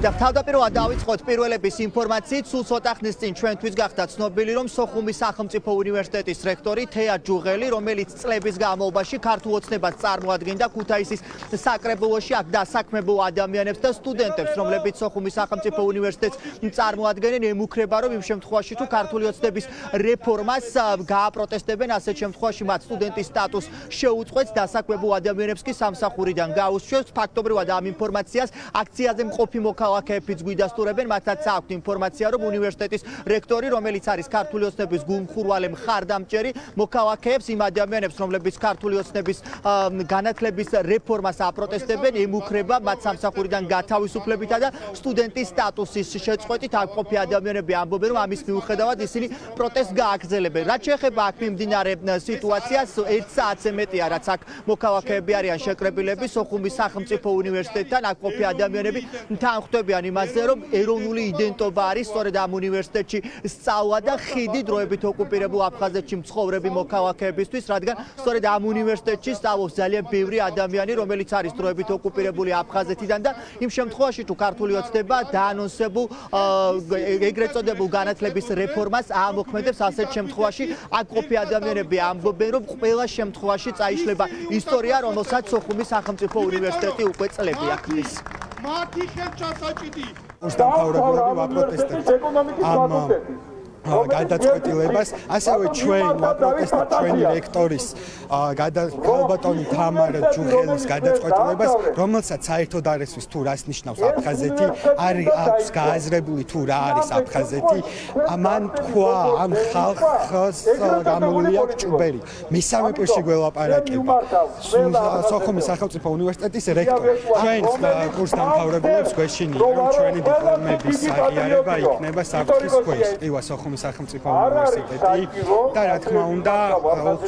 თავდაპირველად დავიწყოთ პირველების ინფორმაციით. სულ ცოტა ხნის წინ ჩვენთვის გახდა ცნობილი, რომ სოხუმის სახელმწიფო უნივერსიტეტის რექტორი თეა ჯუღელი, რომელიც წლების განმავლობაში ქართულ ოცნებას წარმოადგენდა ქუთაისის საკრებულოში, აქ დასაქმებულ ადამიანებს და სტუდენტებს, რომლებიც სოხუმის სახელმწიფო უნივერსიტეტს წარმოადგენენ, ემუქრება, რომ იმ შემთხვევაში თუ ქართული ოცნების რეფორმას გააპროტესტებენ, ასეთ შემთხვევაში მათ სტუდენტის სტატუსს შეუწყვეტს, დასაქმებულ ადამიანებს კი სამსახურიდან გაუსჩევს. ფაქტობრივად ამ ინფორმაციას აქციაზე მყოფი მოქალაქეებიც გვიდასტურებენ, მათაც აქვთ ინფორმაცია, რომ უნივერსიტეტის რექტორი, რომელიც არის ქართული ოცნების გულმხურვალე მხარდამჭერი, მოქალაქეებს, იმ ადამიანებს, რომლებიც ქართული ოცნების განათლების რეფორმას აპროტესტებენ, ემუქრება მათ სამსახურიდან გათავისუფლებითა და სტუდენტის სტატუსის შეწყვეტით. აქ მყოფი ადამიანები ამბობენ, რომ ამის მიუხედავად ისინი პროტესტს გააგრძელებენ. რაც შეეხება აქ მიმდინარე სიტუაციას, 1 საათზე მეტია, რაც აქ მოქალაქეები არიან შეკრებილები სოხუმის სახელმწიფო უნივერსიტეტთან. აქ მყოფი ადამიანები თანხმდებიან იმაზე, რომ ეროვნული იდენტობა არის სწორედ ამ უნივერსიტეტში სწავლა და ხიდი დროებით ოკუპირებულ აფხაზეთში მცხოვრები მოქალაქეებისთვის, რადგან სწორედ ამ უნივერსიტეტში სწავლობს ძალიან ბევრი ადამიანი, რომელიც არის დროებით ოკუპირებული აფხაზეთიდან და იმ შემთხვევაში თუ ქართული ოცნება დაანონსებულ ეგრეთ წოდებულ განათლების რეფორმას აამოქმედებს, ასეთ შემთხვევაში აქ მყოფი ადამიანები ამბობენ, რომ ყველა შემთხვევაში წაიშლება ისტორია, რომელსაც სოხუმის სახელმწიფო უნივერსიტეტი უკვე წლები ახდენს. მათი ხელჩასაჭიდი უსტამთავრებლები ვაპროტესტებთ ამ გადაწყვეტილებას, ასევე ჩვენ ვაპროტესტებთ ჩვენი რექტორის ქალბატონი თამარ ჯუღელის გადაწყვეტილებას, რომელსაც საერთოდ არ ესვის თუ რას ნიშნავს აფხაზეთი, აქვს გააზრებული თუ რა არის აფხაზეთი. მან თქვა ამ ხალხს გამოვლი აქვს ჭუბერი. მესამე პირში გველაპარაკება სოხუმის სახელმწიფო უნივერსიტეტის რექტორი. ჩვენ კურსდამთავრებულებს გვეშინია, რომ ჩვენი დიპლომების აღიარება იქნება საფრთხის ქვეშ. ყივა სოხუმის სახელმწიფო უნივერსიტეტი და რა თქმა უნდა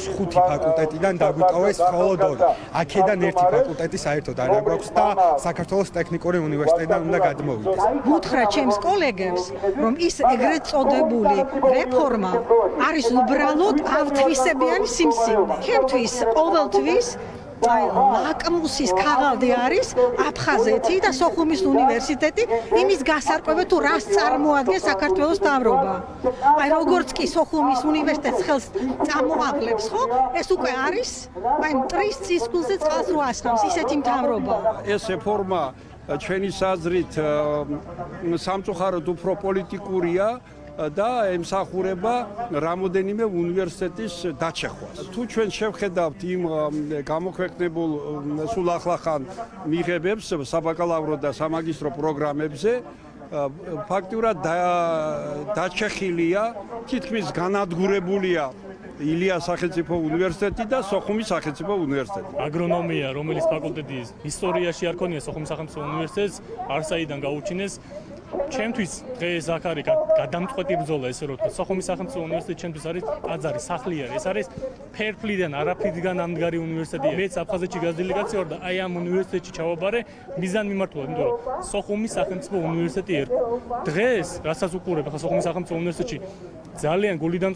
5 ფაკულტეტიდან დაგვიტოვეს მხოლოდ 2. აქედან ერთი ფაკულტეტი საერთოდ არ აქვს და საქართველოს ტექნიკური უნივერსიტეტიდან უნდა გადმოვიდეს. უთხრა ჩემს კოლეგებს, რომ ის ეგრეთ წოდებული რეფორმა არის უბრალოდ ავთვისებიანი სიმსივნე. ჩემთვის ყოველთვის ლაკმუსის ქაღალდი არის აფხაზეთი და სოხუმის უნივერსიტეტი იმის გასარკვევად თუ რას წარმოადგენს საქართველოს მთავრობა. აი როგორც კი სოხუმის უნივერსიტეტს ხელს წამოაკლებს, ხო? ეს უკვე არის აი მტრის ცისკულზე წყალს რო ასხამს ისეთი მთავრობა. ეს რეფორმა ჩვენი საზრით სამწუხაროდ უფრო პოლიტიკურია და ემსახურება რამოდენიმე უნივერსიტეტის დაჩეხვას. თუ ჩვენ შევხედავთ იმ გამოქვეყნებულ სულ ახლახან მიღებებს საბაკალავრო და სამაგისტრო პროგრამებზე, ფაქტურად დაჩეხილია, თითქმის განადგურებულია ილიას სახელმწიფო უნივერსიტეტი და სოხუმის სახელმწიფო უნივერსიტეტი. აგრონომია, რომელიც ფაკულტეტი ისტორიაში არ ქონია სოხუმის სახელმწიფო უნივერსიტეტს, არსაიდან გაუჩინეს. ჩემთვის დღეს აქ არის გადამწყვეტი ბრძოლა, ესე რომ ვთქვა. სოხუმის სახელმწიფო უნივერსიტეტი ჩემთვის არის ტაძარი, სახლი არის. ეს არის ფერფლიდან, არაფრიდან ამდგარი უნივერსიტეტია. მეც აფხაზეთში გაზდელეგაცია ვარ და აი ამ უნივერსიტეტში ჩავაბარე მიზანმიმართულად, იმიტომ რომ სოხუმის სახელმწიფო უნივერსიტეტი ერქვა. დღეს, რასაც უყურებ, ახლა სოხუმის სახელმწიფო უნივერსიტეტში ძალიან გულიდან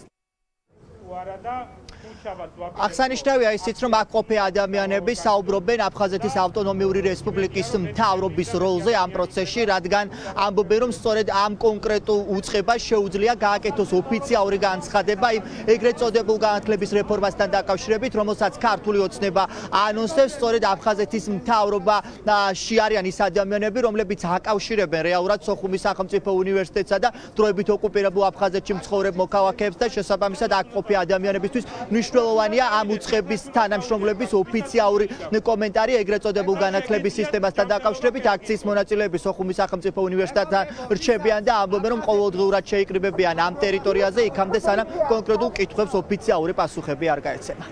აღსანიშნავია ისიც, რომ აქ მყოფი ადამიანები საუბრობენ აფხაზეთის ავტონომიური რესპუბლიკის მთავრობის როლზე ამ პროცესში, რადგან ამბობენ, რომ სწორედ ამ კონკრეტულ უწყებას შეუძლია გააკეთოს ოფიციალური განცხადება იმ ეგრეთ წოდებულ განათლების რეფორმასთან დაკავშირებით, რომელსაც ქართული ოცნება აანონსებს. სწორედ აფხაზეთის მთავრობაში არიან ის ადამიანები, რომლებიც აკავშირებენ რეალურად სოხუმის სახელმწიფო უნივერსიტეტსა და დროებით ოკუპირებულ აფხაზეთში მცხოვრებ მოქალაქეებს და შესაბამისად აქ მყოფი ადამიანებისთვის მნიშვნელოვანია ამ უწყების თანამშრომლების ოფიციალური კომენტარი ეგრეთ წოდებულ განათლების სისტემასთან დაკავშირებით. აქციის მონაწილეები სოხუმის სახელმწიფო უნივერსიტეტთან რჩებიან და ამბობენ, რომ ყოველდღიურად შეიკრიბებიან ამ ტერიტორიაზე იქამდე, სანამ კონკრეტულ კითხვებს ოფიციალური პასუხები არ გაეცემა.